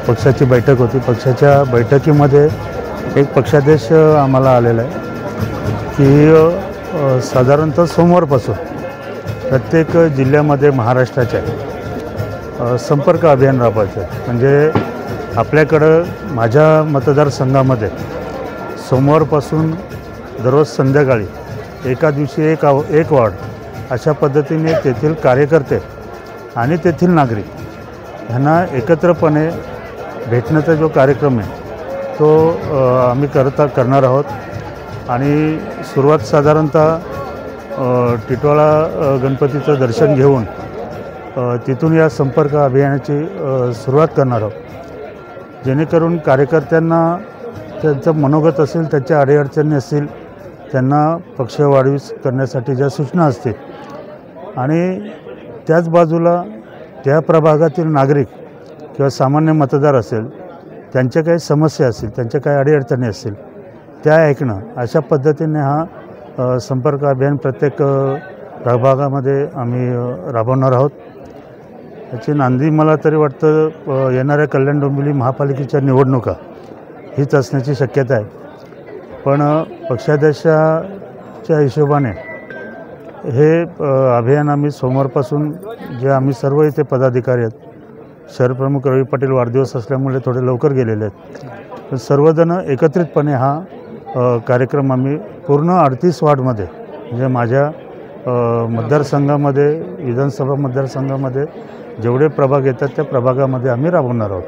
पक्षाची बैठक होती। पक्षाच्या बैठकीमध्ये एक पक्षादेश आम्हाला आलेला आहे की साधारणतः सोमवारपासून प्रत्येक जिल्ह्यामध्ये महाराष्ट्राच्या संपर्क अभियान राबवायचं आहे। म्हणजे आपल्याकडं माझ्या मतदारसंघामध्ये सोमवारपासून दररोज संध्याकाळी एका दिवशी एक वार्ड अशा पद्धतीने तेथील कार्यकर्ते आणि तेथील नागरिक ह्यांना एकत्रपणे भेटण्याचा जो कार्यक्रम आहे तो आम्ही करणार आहोत। आणि सुरुवात साधारणतः टिटवाळा गणपतीचं दर्शन घेऊन तिथून या संपर्क अभियानाची सुरुवात करणार आहोत, जेणेकरून कार्यकर्त्यांना त्यांचं मनोगत असेल, त्याच्या अडीअडचणी असतील, त्यांना पक्ष वाढीस करण्यासाठी ज्या सूचना असतील आणि त्याच बाजूला त्या प्रभागातील नागरिक किंवा सामान्य मतदार असेल, त्यांच्या काही समस्या असतील, त्यांच्या काही अडीअडचणी असतील, त्या ऐकणं, अशा पद्धतीने हा संपर्क अभियान प्रत्येक प्रभागामध्ये आम्ही राबवणार आहोत। याची नांदी मला तरी वाटतं येणाऱ्या कल्याण डोंबिवली महापालिकेच्या निवडणुका हीच असण्याची शक्यता आहे। पण पक्षाध्यक्षाच्या हिशोबाने हे अभियान आम्ही सोमवारपासून जे आम्ही सर्व इथे पदाधिकारी आहेत, शहरप्रमुख रवी पाटील वाढदिवस असल्यामुळे थोडे लवकर गेलेले आहेत, तर सर्वजण एकत्रितपणे हा कार्यक्रम आम्ही पूर्ण 38 वार्डमध्ये, म्हणजे माझ्या मतदारसंघामध्ये, विधानसभा मतदारसंघामध्ये जेवढे प्रभाग येतात त्या प्रभागामध्ये आम्ही राबवणार आहोत।